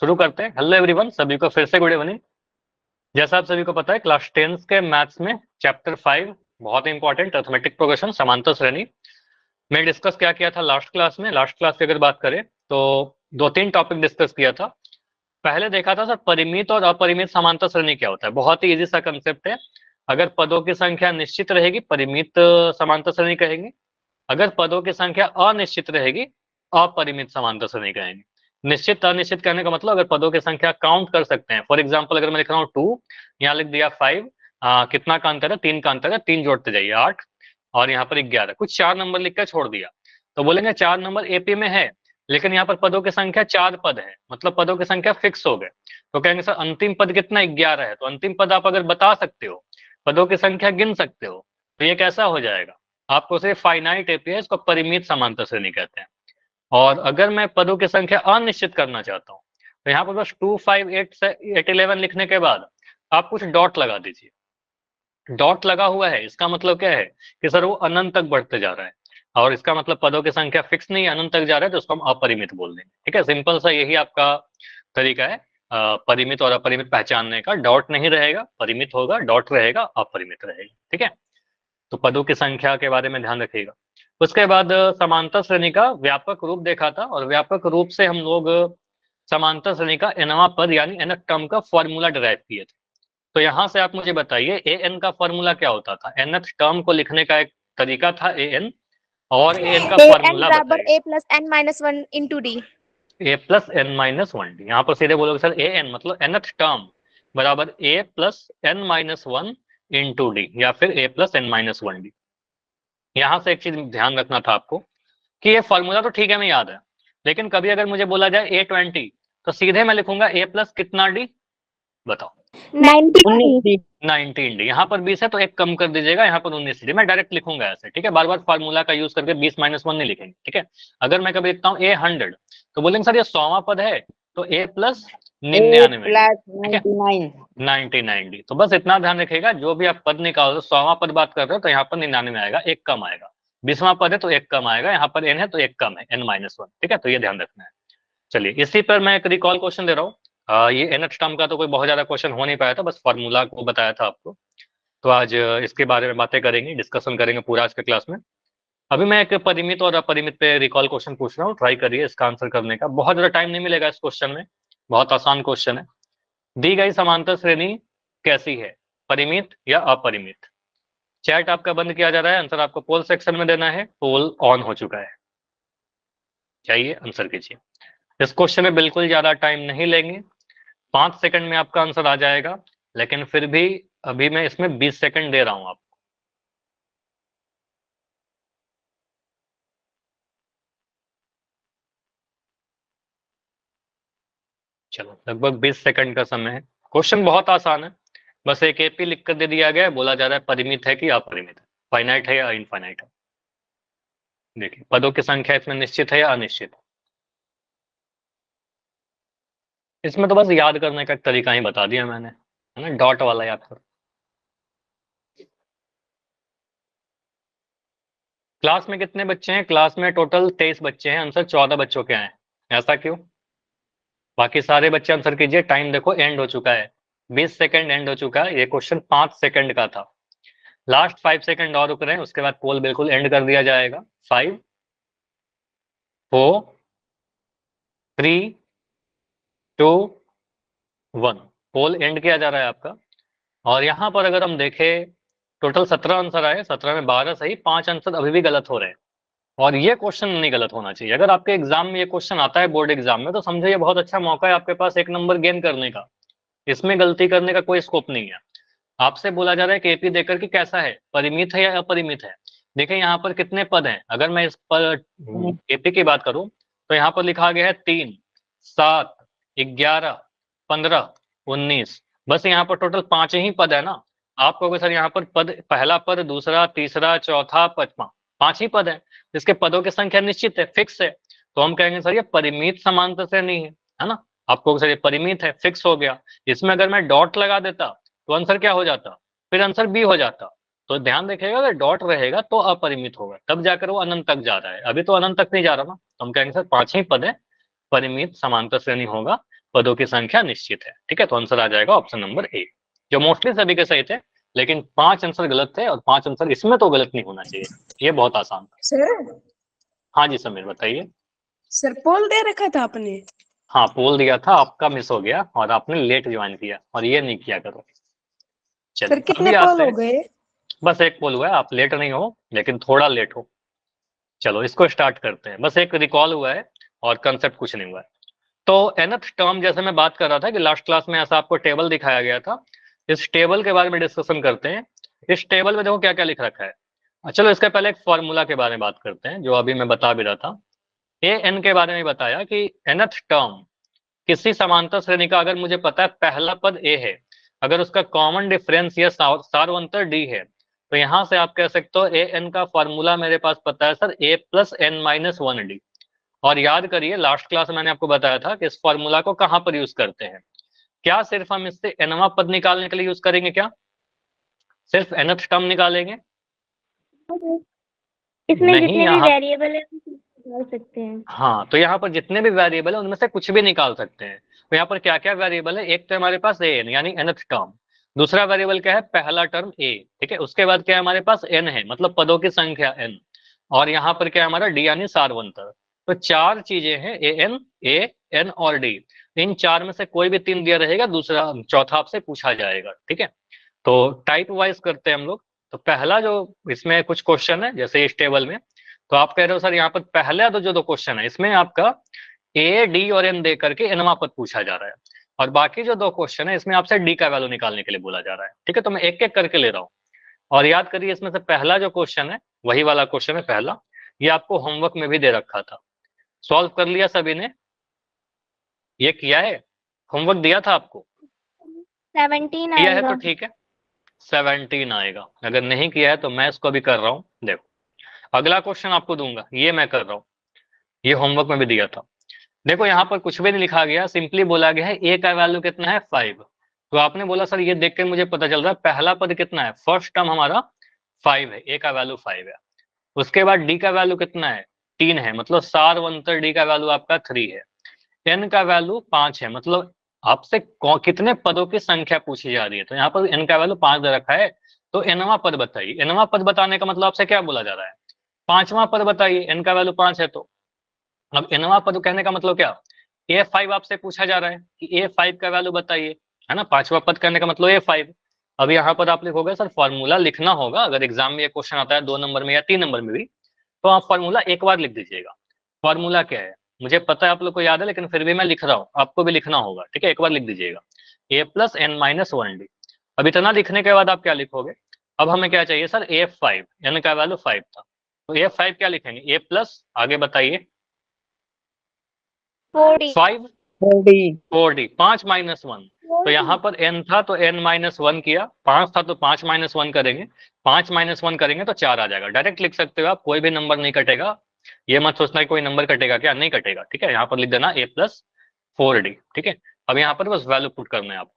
शुरू करते हैं। हेलो एवरीवन, सभी को फिर से गुड इवनिंग। जैसा आप सभी को पता है, क्लास 10 के मैथ्स में चैप्टर 5 बहुत ही इंपॉर्टेंट अर्थमेटिक प्रोग्रेशन समांतर श्रेणी में डिस्कस क्या किया था लास्ट क्लास में। लास्ट क्लास की अगर बात करें तो दो तीन टॉपिक डिस्कस किया था। पहले देखा था सर परिमित और अपरिमित समांतर श्रेणी क्या होता है। बहुत ही इजी सा कंसेप्ट है। अगर पदों की संख्या निश्चित रहेगी परिमित समांतर श्रेणी कहेंगे, अगर पदों की संख्या अनिश्चित रहेगी अपरिमित समांतर श्रेणी कहेंगे। निश्चित अनिश्चित कहने का मतलब अगर पदों की संख्या काउंट कर सकते हैं। फॉर एग्जांपल अगर मैं लिख रहा हूँ 2, यहाँ लिख दिया 5, कितना का अंतर है, 3 का अंतर है, 3 जोड़ते जाइए 8, और यहाँ पर 11, कुछ 4 नंबर लिख कर छोड़ दिया तो बोलेंगे 4 नंबर एपी में है, लेकिन यहाँ पर पदों की संख्या 4 पद है, मतलब पदों की संख्या फिक्स हो गए। तो कहेंगे सर अंतिम पद कितना 11 है, तो अंतिम पद आप अगर बता सकते हो, पदों की संख्या गिन सकते हो, तो ये कैसा हो जाएगा, आपको सिर्फ फाइनाइट एपी है, इसको परिमित समांतर श्रेणी कहते हैं। और अगर मैं पदों की संख्या अनिश्चित करना चाहता हूँ तो यहाँ पर बस 2, 5, 8 से 8, 11 लिखने के बाद आप कुछ डॉट लगा दीजिए। डॉट लगा हुआ है इसका मतलब क्या है कि सर वो अनंत तक बढ़ते जा रहा है, और इसका मतलब पदों की संख्या फिक्स नहीं है, अनंत तक जा रहा है, तो उसको हम अपरिमित बोल देंगे। ठीक है, सिंपल सा यही आपका तरीका है परिमित और अपरिमित पहचानने का। डॉट नहीं रहेगा, परिमित होगा, डॉट रहेगा, अपरिमित रहेगा। ठीक है, तो पदों की संख्या के बारे में ध्यान रखिएगा। उसके बाद समांतर श्रेणी का व्यापक रूप देखा था, और व्यापक रूप से हम लोग समांतर श्रेणी का nवां पद यानी nth टर्म का फॉर्मूला डिराइव किए थे। तो यहाँ से आप मुझे बताइए an का फॉर्मूला क्या होता था। nth टर्म को लिखने का एक तरीका था an, और an का ए एन फॉर्मूला बराबर बताइए। A plus n minus one into d. a plus n minus one d, यहाँ पर सीधे बोलोगे सर an मतलब nth टर्म बराबर a plus n minus one into d, या फिर a plus n minus one d. यहाँ से एक चीज ध्यान रखना था आपको कि ये फॉर्मूला तो ठीक है मैं याद है, लेकिन कभी अगर मुझे बोला जाए A20 तो सीधे मैं लिखूंगा a प्लस कितना डी, बताओ 19 डी। यहाँ पर 20 है तो एक कम कर दीजिएगा, यहाँ पर 19 डी, मैं डायरेक्ट लिखूंगा ऐसे। ठीक है, बार बार फॉर्मूला का यूज करके 20 माइनस वन नहीं लिखेंगे। ठीक है, अगर मैं कभी लिखता हूँ A100 तो बोलेंगे सर ये 100वां पद है, तो a प्लस 99 डी। ठीक है, 99 डी। तो बस इतना ध्यान रखिएगा, जो भी आप पद निकालो 100वां पद बात कर रहे हो तो यहाँ पर 99 आएगा, एक कम आएगा। 20वां पद है तो एक कम आएगा, यहाँ पर n है तो एक कम है, n माइनस वन। ठीक है, तो ये ध्यान रखना है। चलिए इसी पर मैं एक रिकॉल क्वेश्चन दे रहा हूँ। ये nth टर्म का तो कोई बहुत ज्यादा क्वेश्चन हो नहीं पाया था, बस फॉर्मूला को बताया था आपको। तो आज इसके बारे में बातें करेंगे, डिस्कशन करेंगे पूरा आज के क्लास में। अभी मैं एक परिमित और अपरिमित पे रिकॉल क्वेश्चन पूछ रहा हूँ, ट्राई करिए इसका आंसर करने का। बहुत ज्यादा टाइम नहीं मिलेगा इस क्वेश्चन में, बहुत आसान क्वेश्चन है। दी गई समांतर श्रेणी कैसी है, परिमित या अपरिमित। चैट आपका बंद किया जा रहा है, आंसर आपको पोल सेक्शन में देना है। पोल ऑन हो चुका है, चाहिए आंसर कीजिए। इस क्वेश्चन में बिल्कुल ज्यादा टाइम नहीं लेंगे, 5 सेकंड में आपका आंसर आ जाएगा, लेकिन फिर भी अभी मैं इसमें 20 सेकंड दे रहा हूं आपको। चलो लगभग 20 सेकंड का समय है। क्वेश्चन बहुत आसान है, बस एक एपी लिख कर दे दिया गया है, बोला जा रहा है परिमित है कि अपरिमित है, फाइनाइट है या इनफाइनाइट है। देखिए पदों की संख्या इसमें निश्चित है या अनिश्चित है। इसमें तो बस याद करने का एक तरीका ही बता दिया मैंने, है ना, डॉट वाला याद करो। क्लास में कितने बच्चे हैं, क्लास में टोटल 23 बच्चे हैं, आंसर 14 बच्चों के हैं। ऐसा क्यों, बाकी सारे बच्चे आंसर कीजिए। टाइम देखो एंड हो चुका है, 20 सेकंड एंड हो चुका है। ये क्वेश्चन 5 सेकंड का था, लास्ट 5 सेकंड और रुक रहे हैं, उसके बाद पोल बिल्कुल एंड कर दिया जाएगा। 5, 4, 3, 2, 1, पोल एंड किया जा रहा है आपका। और यहाँ पर अगर हम देखें टोटल 17 आंसर आए, 17 में 12 सही, 5 आंसर अभी भी गलत हो रहे हैं। और ये क्वेश्चन नहीं गलत होना चाहिए। अगर आपके एग्जाम में ये क्वेश्चन आता है बोर्ड एग्जाम में, तो समझो ये बहुत अच्छा मौका है आपके पास एक नंबर गेन करने का। इसमें गलती करने का कोई स्कोप नहीं है। आपसे बोला जा रहा है कि एपी देकर कि कैसा है, परिमित है या अपरिमित है। देखिए यहाँ पर कितने पद हैं, अगर मैं इस पर एपी की बात करूं तो यहाँ पर लिखा गया है 3, 7, 11, 15, 19। बस यहाँ पर टोटल 5 ही पद है ना। आप कहोगे सर यहाँ पर पद, पहला पद, दूसरा, तीसरा, चौथा, पांचवा, 5 ही पद है, इसके पदों की संख्या निश्चित है, फिक्स है। तो हम कहेंगे सर ये परिमित समांतर श्रेणी है ना। आपको सर ये परिमित है, फिक्स हो गया। इसमें अगर मैं डॉट लगा देता तो आंसर क्या हो जाता, फिर आंसर बी हो जाता। तो ध्यान रखिएगा अगर डॉट रहेगा तो अपरिमित होगा, तब जाकर वो अनंत तक जा रहा है, अभी तो अनंत तक नहीं जा रहा ना। तो हम कहेंगे सर 5 ही पद है, परिमित समांतर श्रेणी होगा, पदों की संख्या निश्चित है। ठीक है, तो आंसर आ जाएगा ऑप्शन नंबर ए, जो मोस्टली सभी के सही थे, लेकिन 5 आंसर गलत थे और 5 आंसर इसमें तो गलत नहीं होना चाहिए। ये बहुत आसान था। सर हाँ जी समीर बताइए। सर पोल दे रखा था आपने। हाँ पोल दिया था, आपका मिस हो गया और आपने लेट ज्वाइन किया, और ये नहीं किया करो। सर चलिए कितने अभी पोल आते हो हैं। गए? बस एक पोल हुआ है, आप लेट नहीं हो लेकिन थोड़ा लेट हो। चलो इसको स्टार्ट करते हैं, बस एक रिकॉल हुआ है और कंसेप्ट कुछ नहीं हुआ है। तो nth टर्म जैसे मैं बात कर रहा था कि लास्ट क्लास में ऐसा आपको टेबल दिखाया गया था, इस टेबल के बारे में डिस्कशन करते हैं। इस टेबल में देखो क्या क्या लिख रखा है। चलो इसके पहले एक फॉर्मूला के बारे में बात करते हैं, जो अभी मैं बता भी रहा था। ए एन के बारे में बताया कि nth टर्म किसी समांतर श्रेणी का, अगर मुझे पता है पहला पद ए है, अगर उसका कॉमन डिफरेंस या सार्वंतर डी है, तो यहां से आप कह सकते हो ए एन का फॉर्मूला मेरे पास पता है sir a plus n minus one d. और याद करिए लास्ट क्लास में मैंने आपको बताया था कि इस फॉर्मूला को कहां पर यूज करते हैं। क्या सिर्फ हम इससे एनवा पद निकालने के लिए यूज करेंगे? क्या सिर्फ nth टर्म निकालेंगे? इसमें नहीं, जितने भी यहाँ वेरिएबल है वो निकाल सकते हैं। हाँ, तो यहाँ पर जितने भी वेरिएबल है उनमें से कुछ भी निकाल सकते हैं। तो यहाँ पर क्या क्या वेरिएबल है? एक तो हमारे पास ए एन यानी nth टर्म, दूसरा वेरिएबल क्या है? पहला टर्म ए, ठीक है। उसके बाद क्या है हमारे पास? एन है, मतलब पदों की संख्या एन, और यहाँ पर क्या है हमारा? डी यानी सारवंतर। तो चार चीजें हैं, ए एन और डी। इन चार में से कोई भी तीन दिया रहेगा, दूसरा चौथा आपसे पूछा जाएगा, ठीक है। तो टाइप वाइज करते हैं हम लोग। तो पहला जो इसमें कुछ क्वेश्चन है जैसे इस टेबल में, तो आप कह रहे हो सर यहाँ पर पहला तो जो दो क्वेश्चन है इसमें आपका ए डी और एन दे करके एनवा पद पूछा जा रहा है, और बाकी जो दो क्वेश्चन है इसमें आपसे डी का वैल्यू निकालने के लिए बोला जा रहा है, ठीक है। तो मैं एक एक करके ले रहा हूँ। और याद करिए इसमें से पहला जो क्वेश्चन है वही वाला क्वेश्चन है पहला, ये आपको होमवर्क में भी दे रखा था। सॉल्व कर लिया सभी ने? ये किया है? होमवर्क दिया था आपको? 17 किया है आएगा। तो ठीक है, 17 आएगा। अगर नहीं किया है तो मैं इसको अभी कर रहा हूँ। देखो अगला क्वेश्चन आपको दूंगा, ये मैं कर रहा हूँ, ये होमवर्क में भी दिया था। देखो यहाँ पर कुछ भी नहीं लिखा गया, सिंपली बोला गया है ए का वैल्यू कितना है? 5। तो आपने बोला सर ये देख के मुझे पता चल रहा है पहला पद कितना है, फर्स्ट टर्म हमारा 5 है, ए का वैल्यू 5 है। उसके बाद डी का वैल्यू कितना है? 3 है, मतलब सारवंतर डी का वैल्यू आपका 3 है। एन का वैल्यू 5 है, मतलब आपसे कितने पदों की संख्या पूछी जा रही है, तो यहाँ पर एन का वैल्यू 5 दे रखा है। तो एनवा पद बताइए। एनवा पद बताने का मतलब आपसे क्या बोला जा रहा है? पांचवा पद बताइए, एन का वैल्यू 5 है तो। अब एनवा पद कहने का मतलब क्या? ए5 आपसे पूछा जा रहा है कि ए5 का वैल्यू बताइए, है ना। पांचवा पद कहने का मतलब ए5। अब यहाँ पर आप लिखोगे सर फॉर्मूला लिखना होगा, अगर एग्जाम में ये क्वेश्चन आता है 2 नंबर में या 3 नंबर में भी, तो आप फॉर्मूला एक बार लिख दीजिएगा। फॉर्मूला क्या है मुझे पता है आप लोग को याद है, लेकिन फिर भी मैं लिख रहा हूँ, आपको भी लिखना होगा, ठीक है। एक बार लिख दीजिएगा a plus n minus one d. अब इतना लिखने के बाद आप क्या लिखोगे? अब हमें क्या चाहिए सर? ए5, एन का वैल्यू 5 था, तो ए5 क्या लिखेंगे? ए प्लस, आगे बताइए। 4D। 5 4D, 5 minus 1। तो यहाँ पर n था तो n माइनस 1 किया, 5 था तो 5 माइनस 1 करेंगे, 5 माइनस 1 करेंगे तो 4 आ जाएगा। डायरेक्ट लिख सकते हो आप, कोई भी नंबर नहीं कटेगा। ये मत सोचना कि कोई नंबर कटेगा, क्या नहीं कटेगा, ठीक है। यहाँ पर लिख देना a प्लस 4D, ठीक है। अब यहाँ पर बस वैल्यू पुट करना है आप।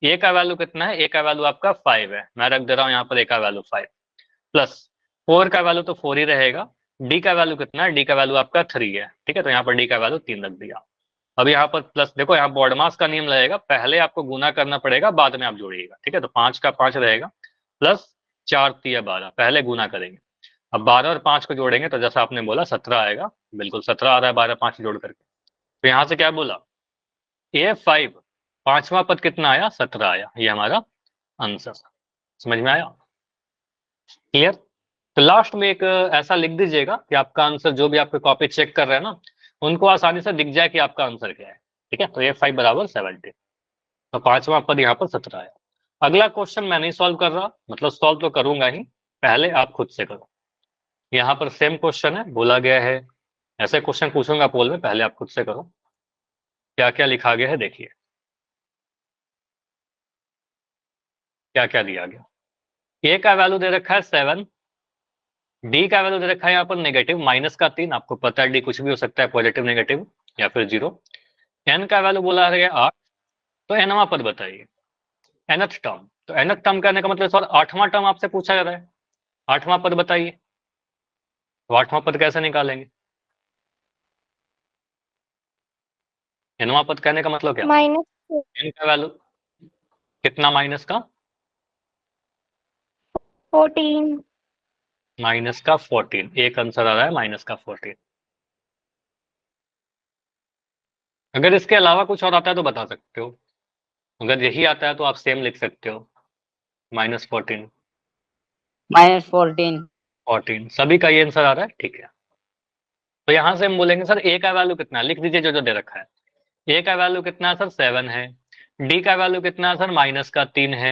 a का वैल्यू कितना है? a का वैल्यू आपका 5 है, मैं रख दे रहा हूँ यहाँ पर a का वैल्यू 5, प्लस 4 का वैल्यू तो 4 ही रहेगा। d का वैल्यू कितना है? d का वैल्यू आपका 3 है, ठीक है। तो यहाँ पर d का वैल्यू 3 रख दिया। अब यहाँ पर प्लस, देखो यहाँ बॉडमास का नियम लगेगा, पहले आपको गुना करना पड़ेगा, बाद में आप जोड़िएगा, ठीक है। तो 5 का 5 रहेगा, प्लस 4 तिया 12, पहले गुना करेंगे। अब 12 और 5 को जोड़ेंगे तो जैसा आपने बोला 17 आएगा, बिल्कुल 17 आ रहा है 12 5 जोड़ करके। तो यहाँ से क्या बोला? A5 पांचवा पद कितना आया? 17 आया, ये हमारा आंसर। समझ में आया? क्लियर? तो लास्ट में एक ऐसा लिख दीजिएगा कि आपका आंसर, जो भी आपके कॉपी चेक कर रहे हैं ना, उनको आसानी से दिख जाए कि आपका आंसर क्या है, ठीक है। तो A5 बराबर 70, तो पांचवा पद यहाँ पर 17 है। अगला क्वेश्चन मैं नहीं सॉल्व कर रहा, मतलब सॉल्व तो करूंगा ही, पहले आप खुद से करो। यहाँ पर सेम क्वेश्चन है, बोला गया है ऐसे क्वेश्चन पूछूंगा पोल में, पहले आप खुद से करो क्या क्या लिखा गया है। देखिए क्या क्या दिया गया। ए का वैल्यू दे रखा है 7, डी का वैल्यू दे रखा है यहाँ पर नेगेटिव माइनस का 3, आपको पता है डी कुछ भी हो सकता है, पॉजिटिव नेगेटिव या फिर 0। एन का वैल्यू बोला है 8, तो एनवा पद बताइए, nth टर्म। तो nth टर्म करने का मतलब सर 8वां टर्म आपसे पूछा जा रहा है, 8वां पद बताइए। तो 8वां पद कैसे निकालेंगे? nवां पद कहने का मतलब क्या, माइनस n का वैल्यू कितना, माइनस का 14। माइनस का 14, एक आंसर आ रहा है माइनस का 14। अगर इसके अलावा कुछ और आता है तो बता सकते हो, अगर यही आता है तो आप सेम लिख सकते हो, माइनस 14। -14। 14 सभी का ये आंसर आ रहा है, ठीक है। तो यहां से हम बोलेंगे सर ए का वैल्यू कितना है, लिख दीजिए जो जो दे रखा है। ए का वैल्यू कितना है सर 7 है, डी का वैल्यू कितना है सर माइनस का 3 है,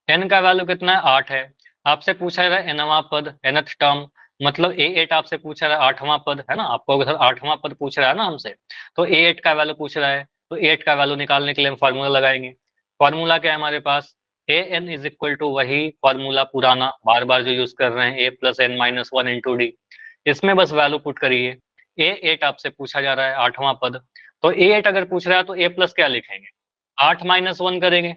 एन का वैल्यू कितना है 8 है। आपसे पूछा जा रहा है एनवां पद, nth टर्म, मतलब ए8 आपसे पूछा रहा है, आठवां पद है ना, आपको सर आठवां पद पूछ रहा है ना हमसे, तो ए8 का वैल्यू पूछ रहा है, तो ए8 का वैल्यू निकालने के लिए हम फॉर्मूला लगाएंगे। फॉर्मूला क्या है हमारे पास, a n is equal to वही फॉर्मूला पुराना बार बार जो यूज कर रहे हैं, a plus n minus one into d. इसमें बस वैल्यू पुट करिए। ए8 आपसे पूछा जा रहा है आठवां पद, तो ए8 अगर पूछ रहा है तो ए प्लस क्या लिखेंगे, 8 माइनस 1 करेंगे,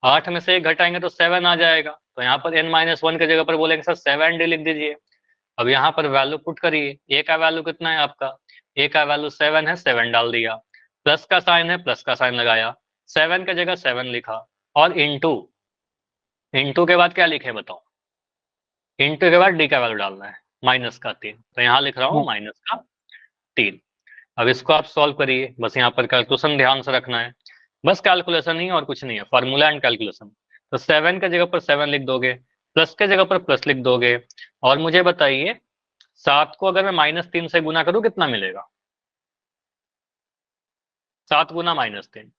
8 में से 1 घटाएंगे तो 7 आ जाएगा, तो यहाँ पर n माइनस 1 की जगह पर बोलेंगे सर 7d लिख दीजिए। अब यहाँ पर वैल्यू पुट करिए, ए का वैल्यू कितना है आपका, ए का वैल्यू 7 है, 7 डाल दिया, प्लस का साइन है, प्लस का साइन लगाया, 7 की जगह 7 लिखा, और इंटू, इंटू के बाद क्या लिखे बताओ, इंटू के बाद डी का वैल्यू डालना है, माइनस का 3, तो यहाँ लिख रहा हूँ माइनस का 3। अब इसको आप सॉल्व करिए, बस यहाँ पर कैलकुलेशन ध्यान से रखना है, बस कैलकुलेशन ही और कुछ नहीं है, फॉर्मूला एंड कैलकुलेशन। तो 7 के जगह पर 7 लिख दोगे, प्लस के जगह पर प्लस लिख दोगे, और मुझे बताइए 7 को अगर मैं -3 से गुना करूं कितना मिलेगा, 7 गुना -3,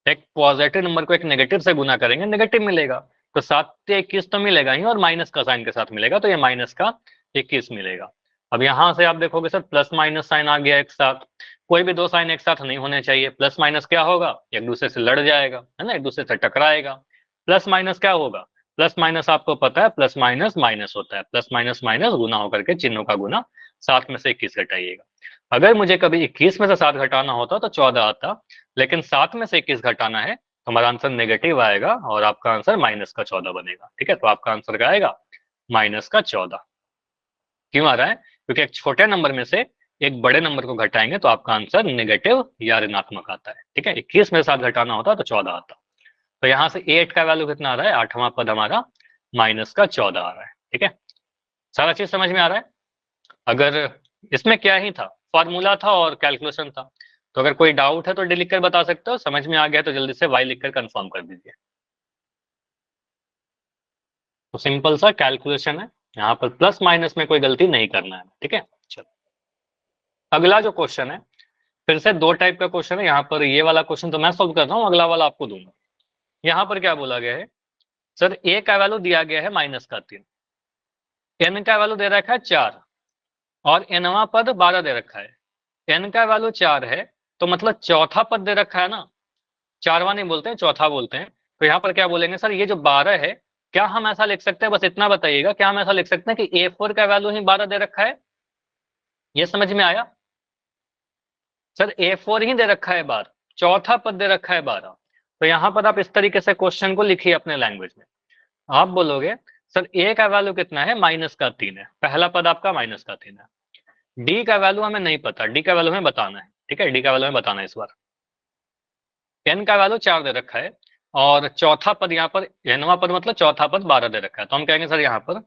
एक पॉजिटिव नंबर को एक नेगेटिव से गुना करेंगे नेगेटिव मिलेगा, तो 7 से 21 तो मिलेगा ही, और माइनस का साइन के साथ मिलेगा, तो ये माइनस का 21 मिलेगा। अब यहां से आप देखोगे सर प्लस माइनस साइन आ गया एक साथ, कोई भी दो साइन एक साथ नहीं होने चाहिए, प्लस माइनस क्या होगा, एक दूसरे से लड़ जाएगा है ना, एक दूसरे से टकराएगा। प्लस माइनस क्या होगा, प्लस माइनस आपको पता है प्लस माइनस माइनस होता है, प्लस माइनस माइनस गुना होकर के चिन्हों का गुना, 7 में से 21 घटाइएगा। अगर मुझे कभी 21 में से 7 घटाना होता तो 14 आता, लेकिन 7 में से 21 घटाना है तो हमारा आंसर नेगेटिव आएगा, और आपका आंसर माइनस का 14 बनेगा। ठीक है, तो आपका आंसर क्या आएगा, माइनस का 14। क्यों आ रहा है, क्योंकि एक छोटे नंबर में से एक बड़े नंबर को घटाएंगे तो आपका आंसर नेगेटिव या ऋणात्मक आता है। ठीक है, 21 में से 7 घटाना होता तो 14 आता। तो यहाँ से 8 का वैल्यू कितना आ रहा है, आठवां पद हमारा माइनस का 14 आ रहा है। ठीक है, सारा चीज समझ में आ रहा है। अगर इसमें क्या ही था, फॉर्मूला था और कैलकुलेशन था, तो अगर कोई डाउट है तो डी लिख कर बता सकते हो, समझ में आ गया तो जल्दी से वाई लिखकर कंफर्म कर दीजिए। तो सिंपल सा कैलकुलेशन है, यहाँ पर प्लस माइनस में कोई गलती नहीं करना है। ठीक है, चलो अगला जो क्वेश्चन है, फिर से दो टाइप का क्वेश्चन है, यहाँ पर ये वाला क्वेश्चन तो मैं सॉल्व कर रहा हूँ, अगला वाला आपको दूंगा। यहाँ पर क्या बोला गया है, सर ए का वैल्यू दिया गया है माइनस का 3, एन का वैल्यू दे रखा है 4, और एनवा पद 12 दे रखा है। एन का वैल्यू 4 है तो मतलब चौथा पद दे रखा है ना, चारवा नहीं बोलते हैं चौथा बोलते हैं, तो यहाँ पर क्या बोलेंगे सर ये जो 12 है, क्या हम ऐसा लिख सकते हैं, बस इतना बताइएगा, क्या हम ऐसा लिख सकते हैं कि A4 का वैल्यू ही 12 दे रखा है, ये समझ में आया। सर A4 ही दे रखा है 12, चौथा पद दे रखा है 12, तो यहाँ पर आप इस तरीके से क्वेश्चन को लिखिए अपने लैंग्वेज में। आप बोलोगे सर ए का वैल्यू कितना है, माइनस का 3 है, पहला पद आपका माइनस का 3 है। डी का वैल्यू हमें नहीं पता, डी का वैल्यू हमें बताना है। ठीक है, डी का वैल्यू हमें बताना है इस बार। एन का वैल्यू 4 दे रखा है, और चौथा पद यहाँ पर एनवा पद मतलब चौथा पद 12 दे रखा है, तो हम कहेंगे सर यहाँ पर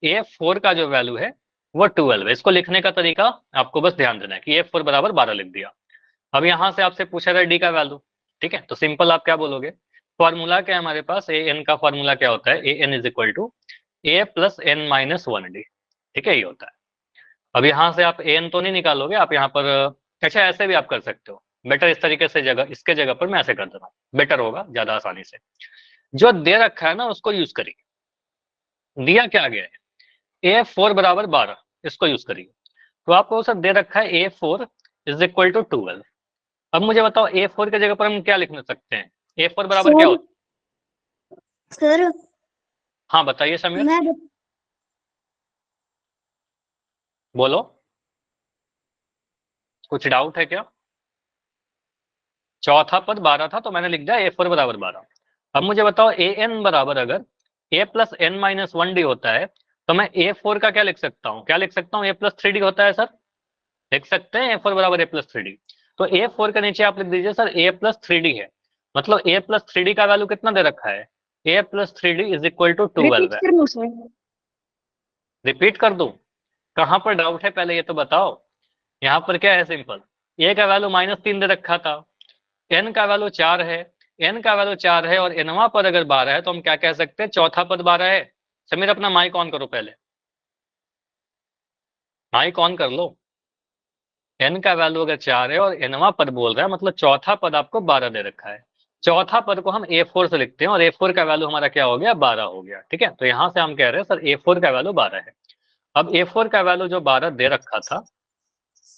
A4 का जो वैल्यू है वो 12 है। इसको लिखने का तरीका आपको बस ध्यान देना है कि A4 बराबर 12 लिख दिया। अब यहाँ से आपसे पूछा था डी का वैल्यू, ठीक है, तो सिंपल आप क्या बोलोगे, फॉर्मूला क्या है हमारे पास, ए एन का फॉर्मूला क्या होता है, a n is equal to a plus n minus 1d। ठीक है, ये होता है। अब यहाँ से आप ए एन तो नहीं निकालोगे, आप यहाँ पर अच्छा ऐसे भी आप कर सकते हो, बेटर इस तरीके से, जगह इसके जगह पर मैं ऐसे कर देता हूँ, बेटर होगा ज्यादा आसानी से। जो दे रखा है ना उसको यूज करिए, दिया क्या गया है A4 बराबर 12, इसको यूज करिए। तो आपको सर दे रखा है A4 इज इक्वल टू 12। अब मुझे बताओ A4 के जगह पर हम क्या लिख सकते हैं, A4 बराबर क्या होता है। सर हाँ बताइए समीर, मैं बोलो, कुछ डाउट है क्या। चौथा पद 12 था तो मैंने लिख दिया A4 बराबर 12। अब मुझे बताओ AN बराबर अगर A plus n minus 1d होता है, तो मैं A4 का क्या लिख सकता हूँ, क्या लिख सकता हूँ, A प्लस 3d होता है सर, लिख सकते हैं A4 बराबर A प्लस 3d। तो A4 के नीचे आप लिख दीजिए सर A+3D है, मतलब A+3D का वैल्यू कितना दे रखा है, A+3D is equal to 12 repeat है। कर लो सर। रिपीट कर दूं, कहां पर डाउट है पहले ये तो बताओ। यहाँ पर क्या है, सिंपल, A का वैल्यू -3 दे रखा था, N का वैल्यू 4 है, N का वैल्यू 4 है और Nवां पद अगर 12 है तो हम क्या कह सकते हैं, चौथा पद 12 है। समीर अपना माइक ऑन करो, पहले माइक ऑन कर लो। N का वैल्यू अगर 4 है और Nवां पद बोल रहा है, मतलब चौथा पद आपको 12 दे रखा है। चौथा पद को हम A4 से लिखते हैं और A4 का वैल्यू हमारा क्या हो गया, 12 हो गया। ठीक है, तो यहां से हम कह रहे हैं सर A4 का वैल्यू 12 है। अब A4 का वैल्यू जो 12 दे रखा था,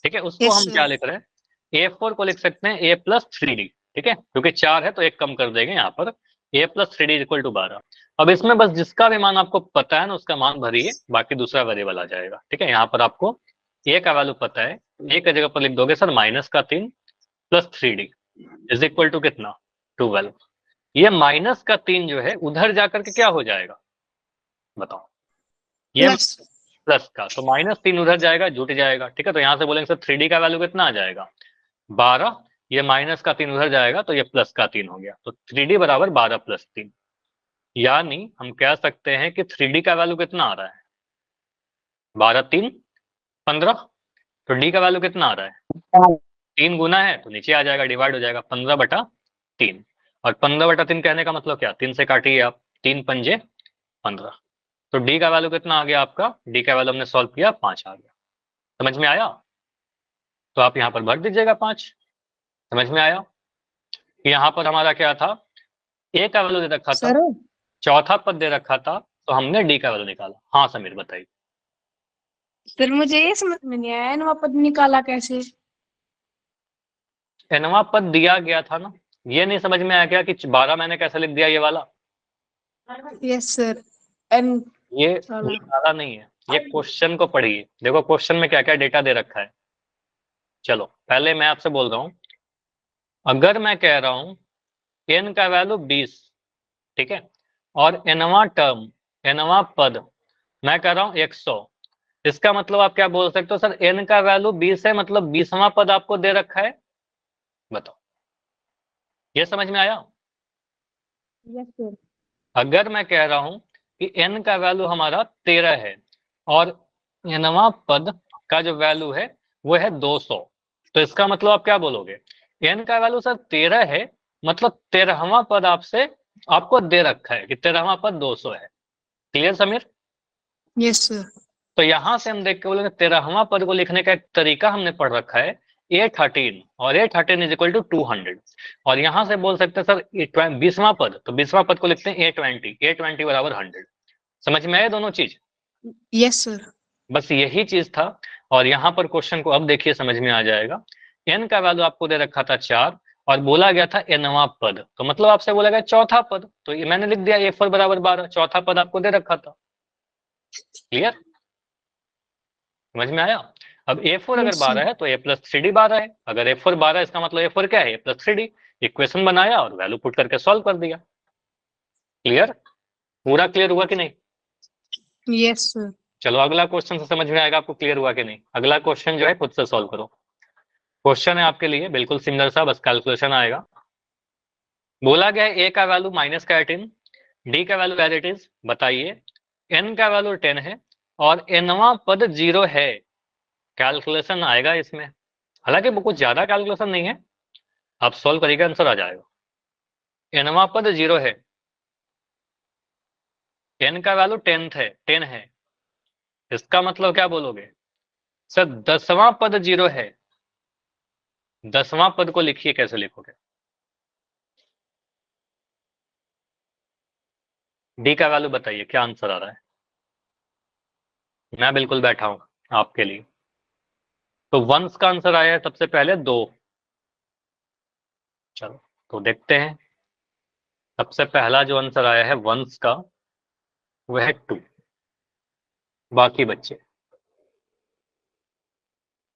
ठीक है, उसको यस हम क्या सर। लिख रहे हैं, A4 को लिख सकते हैं A+3D। ठीक है, क्योंकि 4 है तो एक कम कर देंगे यहाँ पर, A+3D इज इक्वल टू 12। अब इसमें बस जिसका भी मान आपको पता है ना उसका मान भरिए, बाकी दूसरा वेरिएबल आ जाएगा। ठीक है, यहाँ पर आपको A का वैल्यू पता है, A की जगह पर लिख दोगे sir -3 + 3D is equal to कितना, 12। ये -3 जो है उधर जाकर के क्या हो जाएगा, बताओ, ये प्लस। प्लस का, तो -3 उधर जाएगा, जुट जाएगा। ठीक है, तो यहाँ से बोलेंगे सर 3D का वैल्यू कितना आ जाएगा, 12, ये -3 उधर जाएगा तो ये +3 हो गया, तो 3D बराबर 12 + 3। यानी हम कह सकते हैं कि 3D का वैल्यू कितना आ रहा है, 12 3 15, तो D का वैल्यू कितना आ रहा है, 3 गुना है तो नीचे आ जाएगा, डिवाइड हो जाएगा 15/3। और 15/3 कहने का मतलब क्या, 3 से काटिए आप, 3 पंजे 15, तो D का वैल्यू कितना आ गया आपका, D का वैल्यू हमने सॉल्व किया 5 आ गया। समझ में आया, तो आप यहाँ पर भर दीजिएगा 5। समझ में आया, यहाँ पर हमारा क्या था, A का वैल्यू दे रखा था, सर चौथा पद दे रखा था, तो हमने D का वैल्यू निकाला। हाँ समीर बताइए। सर मुझे ये समझ में नहीं आया, नवा पद निकाला कैसे? nवां पद दिया गया था ना, ये नहीं समझ में आया क्या कि 12 मैंने कैसे लिख दिया ये वाला, यस सर। एन ये वाला। निकाला नहीं है, ये क्वेश्चन को पढ़िए, देखो क्वेश्चन में क्या क्या डेटा दे रखा है। चलो पहले मैं आपसे बोल रहा हूँ, अगर मैं कह रहा हूँ n का वैल्यू 20, ठीक है, और nवां पद मैं कह रहा हूँ 100, इसका मतलब आप क्या बोल सकते हो सर, n का वैल्यू 20 है, मतलब 20वां पद आपको दे रखा है। बताओ, ये समझ में आया। Yes sir. अगर मैं कह रहा हूं कि n का वैल्यू हमारा 13 है और nवां पद का जो वैल्यू है वो है 200, तो इसका मतलब आप क्या बोलोगे, n का वैल्यू सर 13 है, मतलब 13वां पद आपसे आपको दे रखा है कि 13वां पद 200 है। क्लियर समीर। Yes sir. तो यहां से हम देख के बोलेंगे 13वां पद को लिखने का एक तरीका हमने पढ़ रखा है, A13, और A13 इज इक्वल टू 200। और यहां से बोल सकते हैं सर 20वां पद, तो 20वां पद को लिखते हैं A20 बराबर 100। समझ में आए दोनों चीज, यस सर। बस यही चीज था। और यहाँ पर क्वेश्चन को अब देखिए समझ में आ जाएगा, n का वैल्यू आपको दे रखा था 4 और बोला गया था nवां पद, तो मतलब आपसे बोला गया चौथा पद, तो ये मैंने लिख दिया A4 बराबर 12, चौथा पद आपको दे रखा था। क्लियर, समझ में आया। अब A4 अगर यस 12 सर। है तो A+3D 12 है, अगर A4 12 इसका मतलब A4 क्या है, A+3D। इक्वेशन बनाया और वैल्यू पुट करके सॉल्व कर दिया। क्लियर, पूरा क्लियर हुआ कि नहीं। Yes sir. चलो अगला क्वेश्चन से समझ में आएगा आपको क्लियर हुआ कि नहीं। अगला क्वेश्चन जो है खुद से सॉल्व करो। क्वेश्चन है आपके लिए बिल्कुल सिमिलर सा, बस कैलकुलेशन आएगा। बोला गया है A का वैल्यू -18, D का वैल्यू एज इट इज बताइए, N का वैल्यू 10 है और nवां पद 0 है। कैलकुलेशन आएगा इसमें, हालांकि वो कुछ ज्यादा कैलकुलेशन नहीं है, आप सॉल्व करिएगा आंसर आ जाएगा। nवां पद 0 है, n का वैल्यू 10 है, इसका मतलब क्या बोलोगे सर, 10वां पद 0 है, 10वां पद को लिखिए, कैसे लिखोगे। डी का वैल्यू बताइए क्या आंसर आ रहा है, मैं बिल्कुल बैठा हूं आपके लिए। तो वंस का आंसर आया है सबसे पहले 2। चलो तो देखते हैं, सबसे पहला जो आंसर आया है वंस का वह है 2। बाकी बच्चे,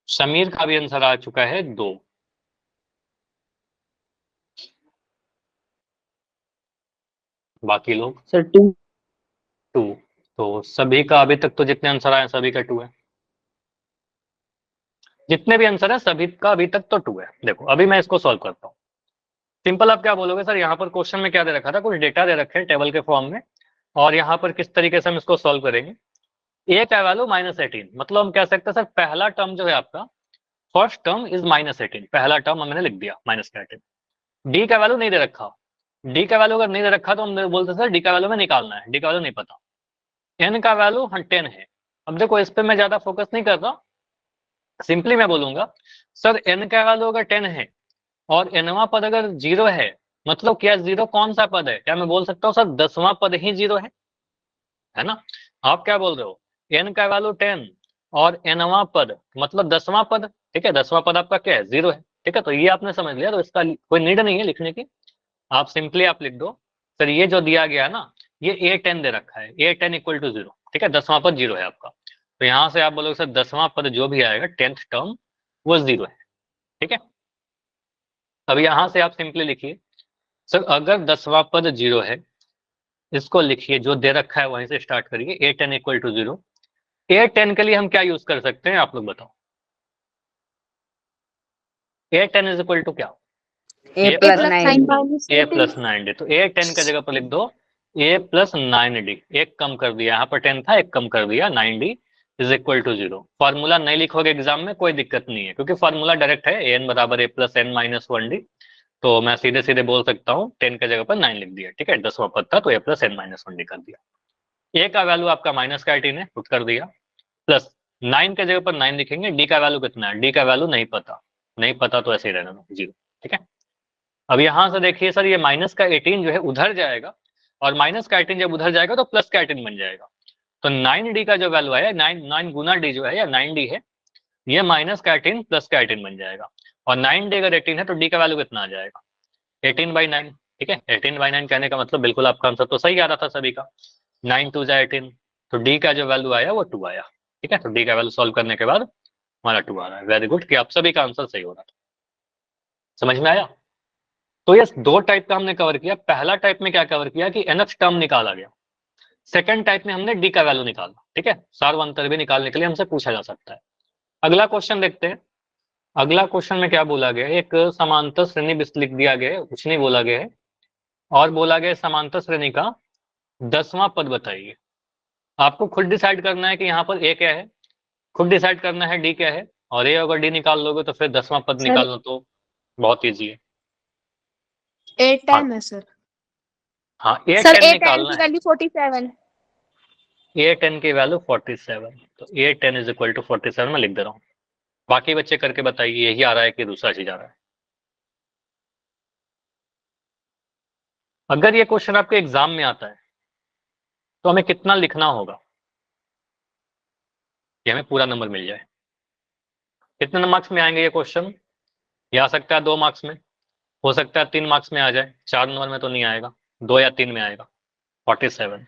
समीर का भी आंसर आ चुका है 2। बाकी लोग सर 2। 2। तो सभी का अभी तक तो जितने आंसर आए सभी का 2 है। जितने भी आंसर है सभी का अभी तक तो 2 है। देखो अभी मैं इसको सॉल्व करता हूँ। सिंपल आप क्या बोलोगे सर, यहाँ पर क्वेश्चन में क्या दे रखा था, कुछ डेटा दे रखे हैं टेबल के फॉर्म में, और यहाँ पर किस तरीके से हम इसको सॉल्व करेंगे। ए का वैल्यू -18, मतलब हम कह सकते हैं सर पहला टर्म जो है आपका, फर्स्ट टर्म इज -18, पहला टर्म हमने लिख दिया -18। डी का वैल्यू नहीं दे रखा, डी का वैल्यू अगर नहीं दे रखा तो हम बोलते सर डी का वैल्यू में निकालना है, डी का वैल्यू नहीं पता। एन का वैल्यू 10 है। अब देखो इस पे मैं ज्यादा फोकस नहीं कर रहा, सिंपली मैं बोलूंगा सर एन का वैल्यू अगर 10 है और एनवा पद अगर 0 है, मतलब क्या 0 कौन सा पद है, क्या मैं बोल सकता हूँ सर 10वां पद ही 0 है ना। आप क्या बोल रहे हो, एन का वैल्यू 10 और एनवा पद मतलब 10वां पद, ठीक है, 10वां पद आपका क्या है, 0 है, ठीक है। तो ये आपने समझ लिया, तो इसका कोई नीड नहीं है लिखने की, आप सिंपली आप लिख दो सर ये जो दिया गया ना, ये A10 दे रखा है, A10 इक्वल टू 0, ठीक है, 10वां पद 0 है आपका। तो यहाँ से आप बोलोगे सर 10वां पद जो भी आएगा 10th टर्म वो 0 है, ठीक है। अब यहाँ से आप सिंपली लिखिए सर अगर 10वां पद 0 है, इसको लिखिए जो दे रखा है वहीं से स्टार्ट करिए, A10 इक्वल टू 0। A10 के लिए हम क्या यूज कर सकते हैं आप लोग बताओ, A10 इज इक्वल टू क्या, A plus 9D. A plus 9D। तो A10 का जगह पर लिख दो A प्लस 9D, एक कम कर दिया, यहाँ पर 10 था एक कम कर दिया, 9D is equal to 0। Formula नहीं लिखोगे एग्जाम में कोई दिक्कत नहीं है, क्योंकि फॉर्मूला डायरेक्ट है AN बराबर A plus N minus 1D। तो मैं सीधे सीधे बोल सकता हूँ 10 के जगह पर 9 लिख दिया, ठीक है, 10वां पद था तो A plus N minus 1D कर दिया। A का वैल्यू आपका -18 है, पुट कर दिया, प्लस 9 के जगह पर 9 लिखेंगे, D का वैल्यू कितना है, D का वैल्यू नहीं पता, नहीं पता तो ऐसे ही रहना दो 0, ठीक है। अब यहां से देखिए सर ये माइनस का 18 जो है उधर जाएगा, और माइनस का 18 जब उधर जाएगा तो प्लस का 18 बन जाएगा। तो 9D का जो वैल्यू है 9 गुना D जो है या 9D है, ये माइनस का 18 प्लस का 18 बन जाएगा। और 9D अगर 18 है तो D का वैल्यू कितना आ जाएगा, 18/9, ठीक है। 18/9 कहने का मतलब बिल्कुल आपका आंसर तो सही आ रहा था सभी का, 9 2 जा 18, तो D का जो वैल्यू आया वो 2 आया, ठीक है। तो D का वैल्यू सॉल्व करने के बाद हमारा 2 आ रहा है। वेरी गुड कि आप सभी का आंसर सही हो रहा था, समझ में आया। तो ये 2 टाइप का हमने कवर किया। पहला टाइप में क्या कवर किया कि nth टर्म निकाला गया, सेकंड टाइप में हमने डी का वैल्यू निकाला, ठीक है। सार्वंतर भी निकालने के लिए हमसे पूछा जा सकता है। अगला क्वेश्चन देखते हैं। अगला क्वेश्चन में क्या बोला गया है, एक समांतर श्रेणी लिख दिया गया है, कुछ नहीं बोला गया है, और बोला गया समांतर श्रेणी का 10वां पद बताइए। आपको खुद डिसाइड करना है कि यहाँ पर ए क्या है, खुद डिसाइड करना है डी क्या है, और ए अगर डी निकाल लोगे तो फिर 10वां पद सर निकालना तो बहुत ईजी है। A10 है सर। हाँ सर A10 A10 निकालना की है, वैल्यू 47. A10 की वैल्यू 47, तो A10 इज इक्वल टू 47 में लिख दे रहा हूँ। बाकी बच्चे करके बताइए यही आ रहा है कि दूसरा चीज आ रहा है। अगर ये क्वेश्चन आपके एग्जाम में आता है तो हमें कितना लिखना होगा कि हमें पूरा नंबर मिल जाए। कितने मार्क्स में आएंगे ये क्वेश्चन, ये आ सकता है 2 मार्क्स में, हो सकता है 3 मार्क्स में आ जाए, 4 नंबर में तो नहीं आएगा, 2 या 3 में आएगा। 47,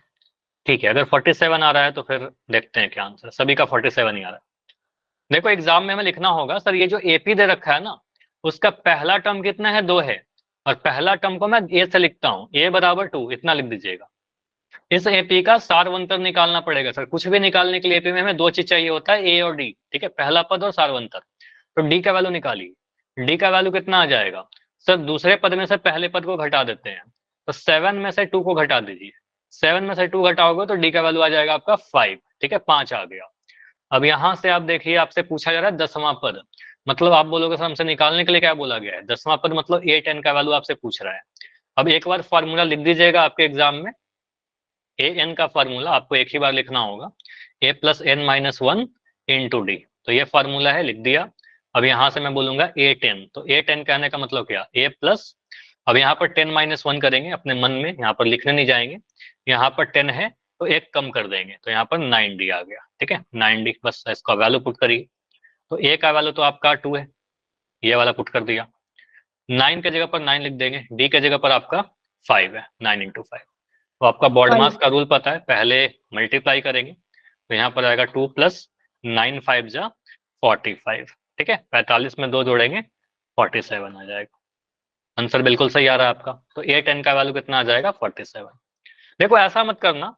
ठीक है। अगर 47 आ रहा है तो फिर देखते हैं क्या आंसर, सभी का 47 ही आ रहा है। देखो एग्जाम में हमें लिखना होगा सर ये जो एपी दे रखा है ना, उसका पहला टर्म कितना है, 2 है, और पहला टर्म को मैं ए से लिखता हूँ, ए बराबर 2, इतना लिख दीजिएगा। इस एपी का सारवंतर निकालना पड़ेगा सर, कुछ भी निकालने के लिए एपी में हमें 2 चीज चाहिए होता है, ए और डी, ठीक है, पहला पद और सारवंतर। तो डी का वैल्यू निकालिए, डी का वैल्यू कितना आ जाएगा सर, दूसरे पद में से पहले पद को घटा देते हैं, तो 7 में से 2 को घटा दीजिए, 7 में से 2 घटाओगे तो डी का वैल्यू आ जाएगा आपका 5, ठीक है, 5 आ गया। अब यहां से आप देखिए आपसे पूछा जा रहा है 10वां पद, मतलब आप बोलोगे सर हमसे निकालने के लिए क्या बोला गया है, 10वां पद मतलब A10 का वैल्यू आपसे पूछ रहा है। अब एक बार फॉर्मूला लिख दीजिएगा आपके एग्जाम में, AN का फॉर्मूला आपको एक ही बार लिखना होगा, A plus N minus 1 into D, तो ये फॉर्मूला है, लिख दिया। अब यहाँ से मैं बोलूंगा A10, तो A10 कहने का मतलब क्या, A प्लस, अब यहाँ पर 10 माइनस 1 करेंगे अपने मन में, यहाँ पर लिखने नहीं जाएंगे, यहाँ पर 10 है तो एक कम कर देंगे, तो यहाँ पर 9D आ गया, ठीक है, 9D, बस इसका वैल्यू पुट करिए। तो A का वैल्यू तो आपका 2 है, ये वाला पुट कर दिया, 9 के जगह पर 9 लिख देंगे, D के जगह पर आपका 5 है, 9 इंटू 5। तो आपका बॉड मास का रूल पता है, पहले मल्टीप्लाई करेंगे, तो यहाँ पर आएगा 2 प्लस 9 5 जा 45, ठीक है, 45 में 2 जोड़ेंगे 47 आ जाएगा। आंसर बिल्कुल सही आ रहा है आपका। तो A10 का वैल्यू कितना आ जाएगा, 47। देखो ऐसा मत करना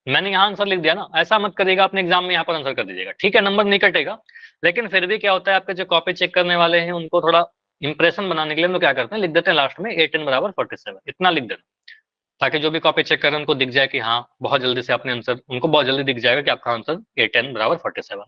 मैंने यहाँ आंसर लिख दिया ना, ऐसा मत करिएगा अपने एग्जाम में यहाँ पर आंसर कर दीजिएगा, ठीक है, नंबर नहीं कटेगा, लेकिन फिर भी क्या होता है, आपके जो कॉपी चेक करने वाले हैं उनको थोड़ा इंप्रेशन बनाने के लिए हम लोग क्या करते हैं, लिख देते हैं लास्ट में A10 बराबर 47, इतना लिख देना, ताकि जो भी कॉपी चेक कर रहे हैं उनको दिख जाए कि हाँ बहुत जल्दी से अपने आंसर, उनको बहुत जल्दी दिख जाएगा कि आपका आंसर A10 बराबर 47।